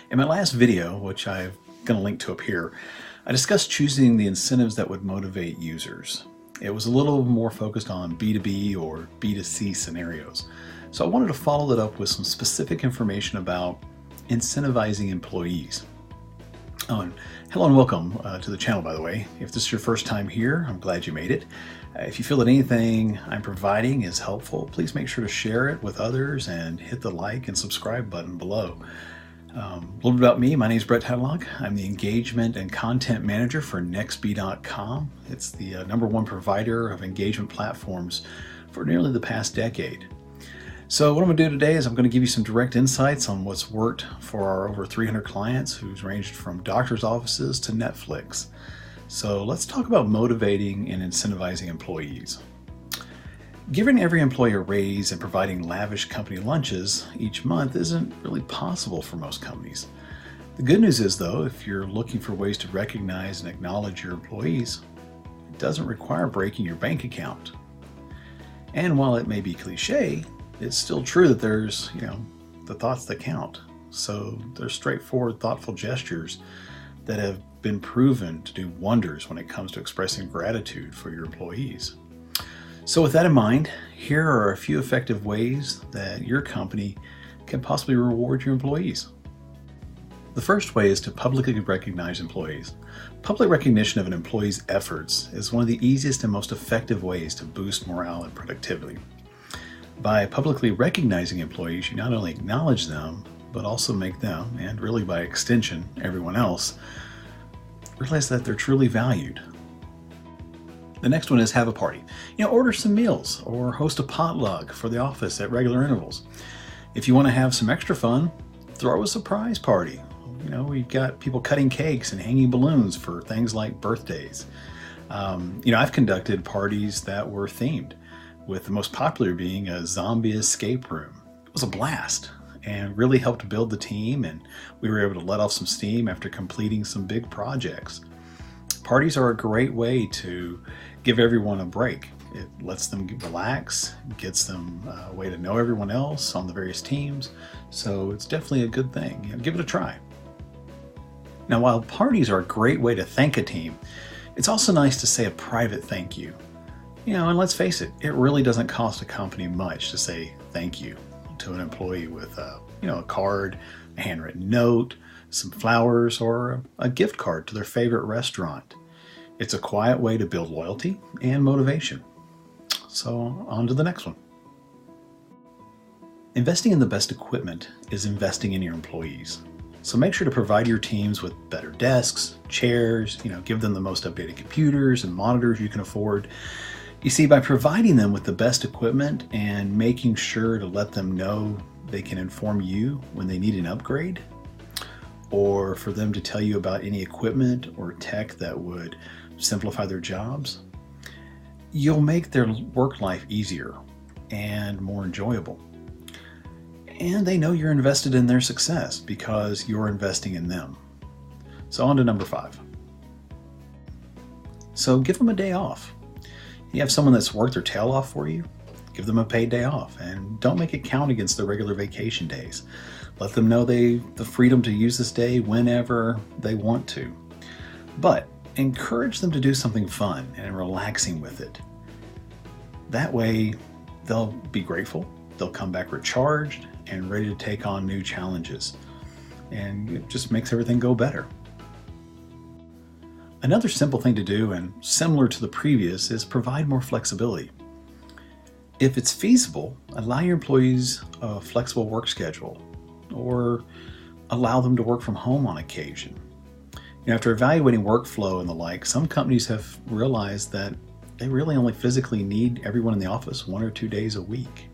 In my last video, which I'm going to link to up here, I discussed choosing the incentives that would motivate users. It was a little more focused on B2B or B2C scenarios. So I wanted to follow that up with some specific information about incentivizing employees. Oh, and hello and welcome to the channel, by the way. If this is your first time here, I'm glad you made it. If you feel that anything I'm providing is helpful, please make sure to share it with others and hit the like and subscribe button below. A little bit about me. My name is Brett Tadlock. I'm the Engagement and Content Manager for NextBee.com. It's the #1 provider of engagement platforms for nearly the past decade. So what I'm going to do today is I'm going to give you some direct insights on what's worked for our over 300 clients who's ranged from doctor's offices to Netflix. So let's talk about motivating and incentivizing employees. Giving every employee a raise and providing lavish company lunches each month isn't really possible for most companies. The good news is, though, if you're looking for ways to recognize and acknowledge your employees, it doesn't require breaking your bank account. And while it may be cliche, it's still true that there's, the thoughts that count. So there's straightforward, thoughtful gestures that have been proven to do wonders when it comes to expressing gratitude for your employees. So with that in mind, here are a few effective ways that your company can possibly reward your employees. The first way is to publicly recognize employees. Public recognition of an employee's efforts is one of the easiest and most effective ways to boost morale and productivity. By publicly recognizing employees, you not only acknowledge them, but also make them, and really by extension, everyone else, realize that they're truly valued. The next one is have a party. Order some meals or host a potluck for the office at regular intervals. If you want to have some extra fun, throw a surprise party. We've got people cutting cakes and hanging balloons for things like birthdays. I've conducted parties that were themed, with the most popular being a zombie escape room. It was a blast and really helped build the team, and we were able to let off some steam after completing some big projects. Parties are a great way to give everyone a break. It lets them relax, gets them a way to know everyone else on the various teams, so it's definitely a good thing. Give it a try. Now, while parties are a great way to thank a team, it's also nice to say a private thank you. And let's face it, it really doesn't cost a company much to say thank you to an employee with a card, a handwritten note, some flowers, or a gift card to their favorite restaurant. It's a quiet way to build loyalty and motivation. So on to the next one. Investing in the best equipment is investing in your employees. So make sure to provide your teams with better desks, chairs, give them the most updated computers and monitors you can afford. You see, by providing them with the best equipment and making sure to let them know they can inform you when they need an upgrade, or for them to tell you about any equipment or tech that would simplify their jobs, you'll make their work life easier and more enjoyable. And they know you're invested in their success because you're investing in them. So on to number 5. So give them a day off. You have someone that's worked their tail off for you, give them a paid day off, and don't make it count against their regular vacation days. Let them know the freedom to use this day whenever they want to. But encourage them to do something fun and relaxing with it. That way, they'll be grateful, they'll come back recharged and ready to take on new challenges. And it just makes everything go better. Another simple thing to do, and similar to the previous, is provide more flexibility. If it's feasible, allow your employees a flexible work schedule, or allow them to work from home on occasion. After evaluating workflow and the like, some companies have realized that they really only physically need everyone in the office 1 or 2 days a week.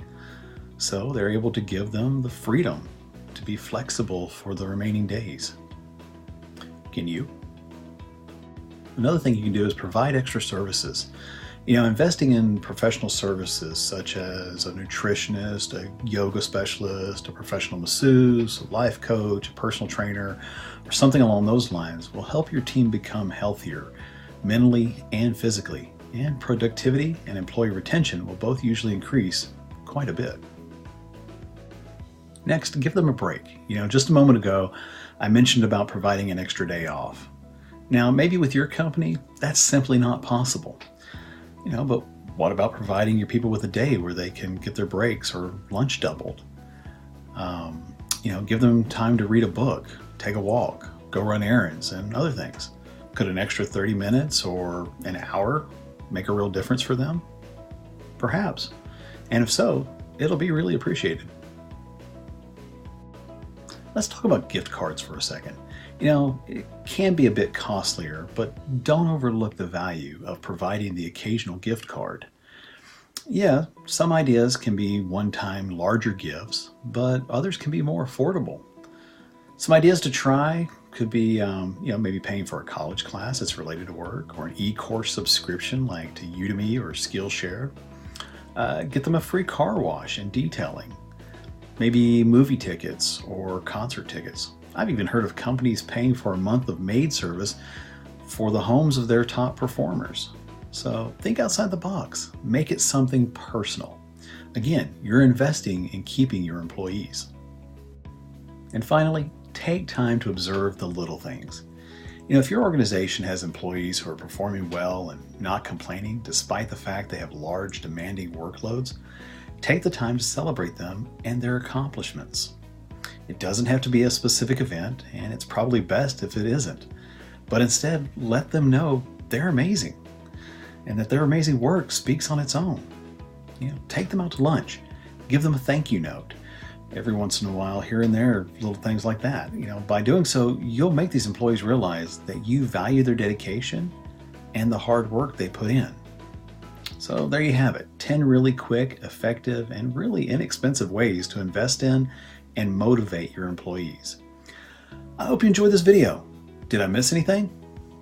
So they're able to give them the freedom to be flexible for the remaining days. Can you? Another thing you can do is provide extra services. Investing in professional services such as a nutritionist, a yoga specialist, a professional masseuse, a life coach, a personal trainer, or something along those lines will help your team become healthier mentally and physically, and productivity and employee retention will both usually increase quite a bit. Next, give them a break. Just a moment ago, I mentioned about providing an extra day off. Now, maybe with your company, that's simply not possible. But what about providing your people with a day where they can get their breaks or lunch doubled? Give them time to read a book, take a walk, go run errands, and other things. Could an extra 30 minutes or an hour make a real difference for them? Perhaps. And if so, it'll be really appreciated. Let's talk about gift cards for a second. It can be a bit costlier, but don't overlook the value of providing the occasional gift card. Yeah, some ideas can be one-time larger gifts, but others can be more affordable. Some ideas to try could be, maybe paying for a college class that's related to work, or an e-course subscription like to Udemy or Skillshare. Get them a free car wash and detailing. Maybe movie tickets or concert tickets. I've even heard of companies paying for a month of maid service for the homes of their top performers. So think outside the box. Make it something personal. Again, you're investing in keeping your employees. And finally, take time to observe the little things. If your organization has employees who are performing well and not complaining despite the fact they have large, demanding workloads, take the time to celebrate them and their accomplishments. It doesn't have to be a specific event, and it's probably best if it isn't. But instead, let them know they're amazing and that their amazing work speaks on its own. Take them out to lunch. Give them a thank you note. Every once in a while, here and there, little things like that. By doing so, you'll make these employees realize that you value their dedication and the hard work they put in. So there you have it, 10 really quick, effective, and really inexpensive ways to invest in and motivate your employees. I hope you enjoyed this video. Did I miss anything?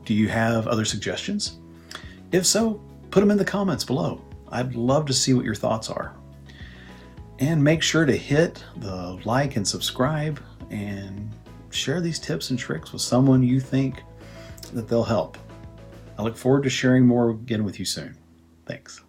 Do you have other suggestions? If so, put them in the comments below. I'd love to see what your thoughts are. And make sure to hit the like and subscribe and share these tips and tricks with someone you think that they'll help. I look forward to sharing more again with you soon. Thanks.